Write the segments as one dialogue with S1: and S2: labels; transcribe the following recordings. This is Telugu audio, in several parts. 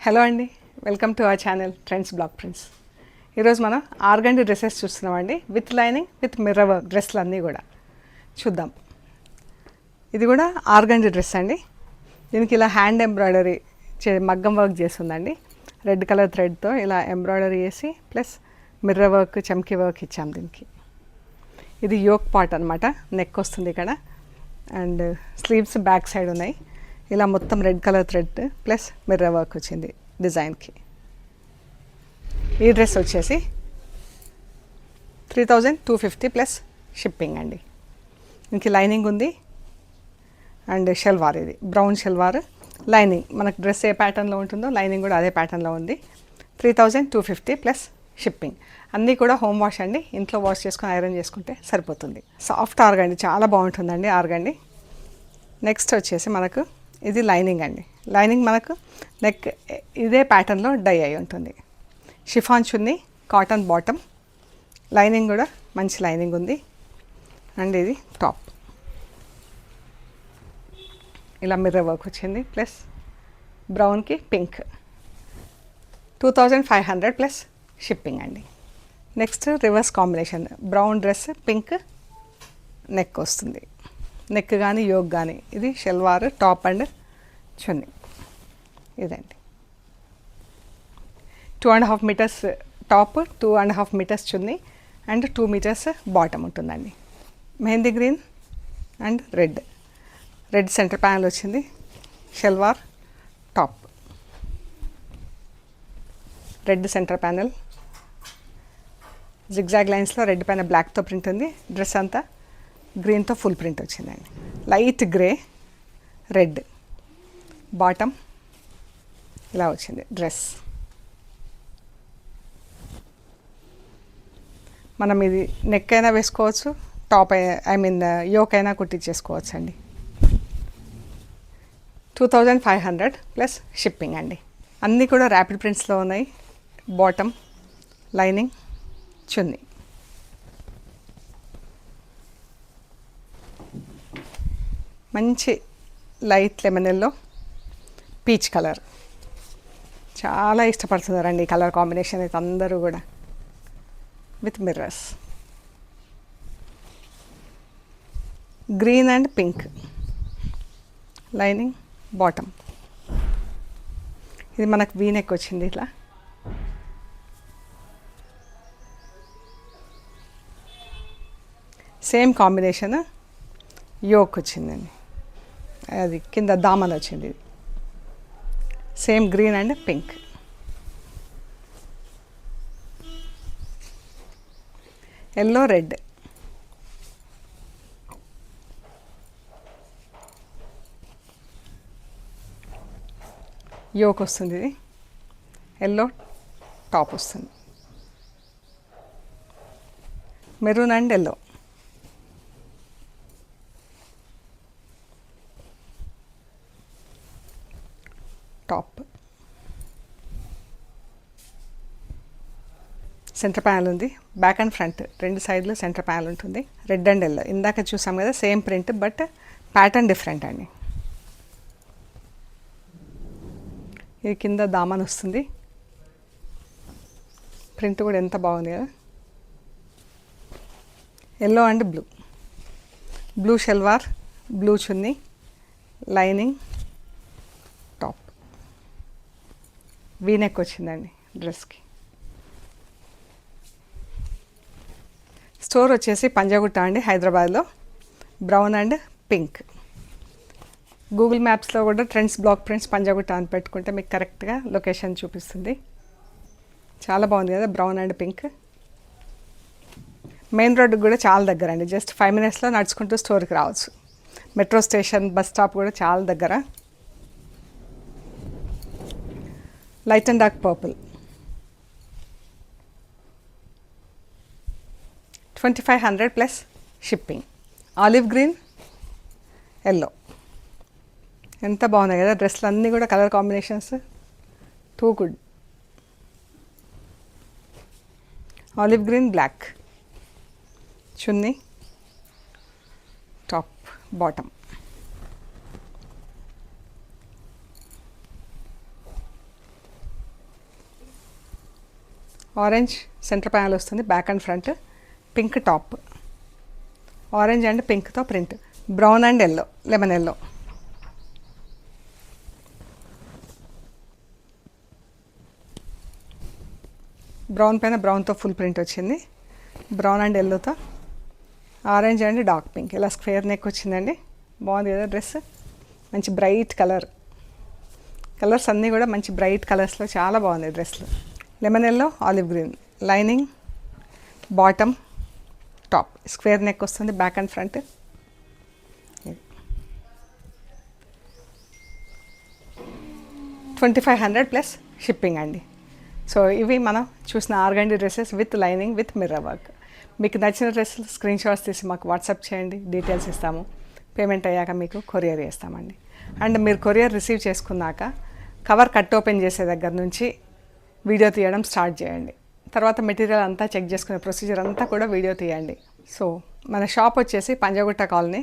S1: హలో అండి, welcome to our channel trends block prints. ఈరోజు మనం ఆర్గండి డ్రెస్సెస్ చూస్తున్నామండి. With lining with mirror work డ్రెస్సులు అన్నీ కూడా చూద్దాం. ఇది కూడా ఆర్గండి డ్రెస్ అండి. దీనికి ఇలా హ్యాండ్ ఎంబ్రాయిడరీ మగ్గం వర్క్ చేస్తుందండి. రెడ్ కలర్ థ్రెడ్తో ఇలా ఎంబ్రాయిడరీ చేసి ప్లస్ మిర్రర్ వర్క్ చమ్కీ వర్క్ ఇచ్చాం దీనికి. ఇది యోక్ పార్ట్ అనమాట. నెక్ వస్తుంది ఇక్కడ అండ్ స్లీవ్స్ బ్యాక్ సైడ్ ఉన్నాయి. ఇలా మొత్తం red colour thread plus mirror work వచ్చింది డిజైన్కి. ఈ డ్రెస్ వచ్చేసి 3250 ప్లస్ షిప్పింగ్ అండి. ఇంక లైనింగ్ ఉంది అండ్ షల్వార్, ఇది బ్రౌన్ షల్వార్ లైనింగ్. మనకు డ్రెస్ ఏ ప్యాటర్న్లో ఉంటుందో లైనింగ్ కూడా అదే ప్యాటర్న్లో ఉంది. 3250 ప్లస్ షిప్పింగ్. అన్నీ కూడా హోమ్ వాష్ అండి. ఇంట్లో వాష్ చేసుకొని ఐరన్ చేసుకుంటే సరిపోతుంది. సాఫ్ట్ ఆర్గండి, చాలా బాగుంటుందండి ఆర్గండి. నెక్స్ట్ వచ్చేసి మనకు ఇది లైనింగ్ అండి. లైనింగ్ మనకు నెక్ ఇదే ప్యాటర్న్లో డై అయి ఉంటుంది. షిఫాన్ చున్నీ, కాటన్ బాటమ్, లైనింగ్ కూడా మంచి లైనింగ్ ఉంది. అండ్ ఇది టాప్ ఇలా మిర్రర్ వర్క్ వచ్చింది ప్లస్ బ్రౌన్కి పింక్. 2500 ప్లస్ షిప్పింగ్ అండి. Next reverse combination, brown dress pink neck వస్తుంది. నెక్ కానీ యోగ్ కానీ. ఇది షల్వార్ టాప్ అండ్ చున్నీ. ఇదండి 2.5 metres top, 2.5 metres chunni and 2 metres bottom ఉంటుందండి. Mehndi green and red centre panel వచ్చింది. Shalwar top, red centre panel, zigzag లైన్స్లో రెడ్ పైన బ్లాక్తో ప్రింట్ ఉంది. డ్రెస్ అంతా గ్రీన్తో ఫుల్ ప్రింట్ వచ్చిందండి. లైట్ గ్రే రెడ్ బాటమ్ ఇలా వచ్చింది డ్రెస్. మనం ఇది నెక్ అయినా వేసుకోవచ్చు, టాప్ యోక్ అయినా కుట్టించేసుకోవచ్చు అండి. 2500 ప్లస్ షిప్పింగ్ అండి. అన్నీ కూడా ర్యాపిడ్ ప్రింట్స్లో ఉన్నాయి. బాటమ్, లైనింగ్, చున్నీ. మంచి light lemon yellow, peach colour. చాలా ఇష్టపడుతున్నారండి ఈ కలర్ కాంబినేషన్ అయితే అందరూ కూడా. With mirrors, green and pink lining, bottom. ఇది మనకు వీ నెక్ వచ్చింది. ఇట్లా సేమ్ కాంబినేషన్ యోక్ వచ్చిందండి. అది కింద దామన్ వచ్చింది. Same green and pink. Yellow red. Yoke వస్తుంది. ఇది ఎల్లో టాప్ వస్తుంది. Maroon and yellow. Top, centre panel ఉంది. బ్యాక్ అండ్ ఫ్రంట్ రెండు సైడ్లు సెంటర్ ప్యానల్ ఉంటుంది. రెడ్ అండ్ ఎల్లో ఇందాక చూసాం కదా, same print but pattern different అండి. ఇది కింద దామన్ వస్తుంది. ప్రింట్ కూడా ఎంత బాగుంది కదా. Yellow and blue salwar, blue chunni, lining, top. V neck వచ్చిందండి డ్రెస్కి. స్టోర్ వచ్చేసి పంజాగుట్ట అండి, హైదరాబాద్లో. Brown and pink. గూగుల్ మ్యాప్స్లో కూడా ట్రెండ్స్ బ్లాక్ ప్రింట్స్ పంజాగుట్ట అని పెట్టుకుంటే మీకు కరెక్ట్గా లొకేషన్ చూపిస్తుంది. చాలా బాగుంది కదా, బ్రౌన్ అండ్ పింక్. మెయిన్ రోడ్డుకి కూడా చాలా దగ్గర అండి. జస్ట్ 5 మినిట్స్లో నడుచుకుంటూ స్టోర్కి రావచ్చు. మెట్రో స్టేషన్, బస్ స్టాప్ కూడా చాలా దగ్గర. Light and dark purple. 2500 plus shipping. Olive green, yellow. ఎంత బాగున్నాయి కదా డ్రెస్లు అన్నీ కూడా. Colour combinations too good. Olive green, black chunni, top, bottom. Orange centre panel వస్తుంది, back and front. Pink top, orange and పింక్తో print. Brown and yellow, lemon yellow. Brown పైన బ్రౌన్తో ఫుల్ ప్రింట్ వచ్చింది. బ్రౌన్ అండ్ ఎల్లోతో ఆరెంజ్ అండ్ డార్క్ పింక్, ఇలా స్క్వేర్ నెక్ వచ్చిందండి. బాగుంది కదా డ్రెస్, మంచి బ్రైట్ కలర్. కలర్స్ అన్నీ కూడా మంచి బ్రైట్ కలర్స్లో చాలా బాగుంది డ్రెస్లు. Lemon yellow, olive green. Lining, bottom, top. Square neck వస్తుంది, back and front. 2500 plus shipping అండి. సో ఇవి మనం చూసిన organdy dresses with lining with mirror work. మీకు నచ్చిన డ్రెస్సులు స్క్రీన్ షాట్స్ తీసి మాకు వాట్సాప్ చేయండి, డీటెయిల్స్ ఇస్తాము. పేమెంట్ అయ్యాక మీకు కొరియర్ చేస్తామండి. అండ్ మీరు కొరియర్ రిసీవ్ చేసుకున్నాక కవర్ కట్ ఓపెన్ చేసే దగ్గర నుంచి వీడియో తీయడం స్టార్ట్ చేయండి. తర్వాత మెటీరియల్ అంతా చెక్ చేసుకునే ప్రొసీజర్ అంతా కూడా వీడియో తీయండి. సో మన షాప్ వచ్చేసి Panjagutta colony,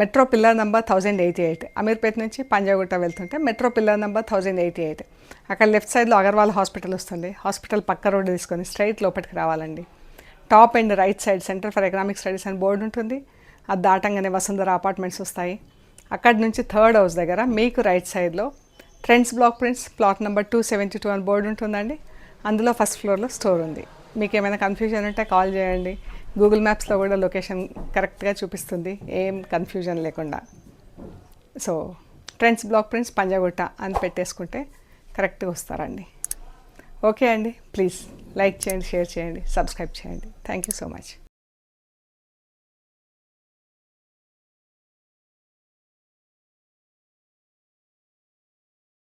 S1: metro pillar number 1088. Ameerpet నుంచి పంజాగుట్ట వెళ్తుంటే మెట్రో పిల్లర్ నెంబర్ 1088. అక్కడ లెఫ్ట్ సైడ్లో అగర్వాల్ హాస్పిటల్ వస్తుంది. హాస్పిటల్ పక్క రోడ్డు తీసుకొని స్ట్రైట్ లోపలికి రావాలండి. Top and right side centre for economic studies అని బోర్డు ఉంటుంది. అది దాటంగానే వసుంధర అపార్ట్మెంట్స్ వస్తాయి. అక్కడి నుంచి థర్డ్ హౌస్ దగ్గర మీకు రైట్ సైడ్లో trends block prints plot number 272 అని బోర్డు ఉంటుందండి. అందులో ఫస్ట్ ఫ్లోర్లో స్టోర్ ఉంది. మీకు ఏమైనా కన్ఫ్యూజన్ ఉంటే కాల్ చేయండి. గూగుల్ మ్యాప్స్లో కూడా లొకేషన్ కరెక్ట్గా చూపిస్తుంది, ఏం కన్ఫ్యూజన్ లేకుండా. So trends block prints Panjagutta అని పెట్టేసుకుంటే కరెక్ట్గా వస్తారండి. ఓకే అండి, ప్లీజ్ లైక్ చేయండి, షేర్ చేయండి, సబ్స్క్రైబ్ చేయండి. Thank you so much.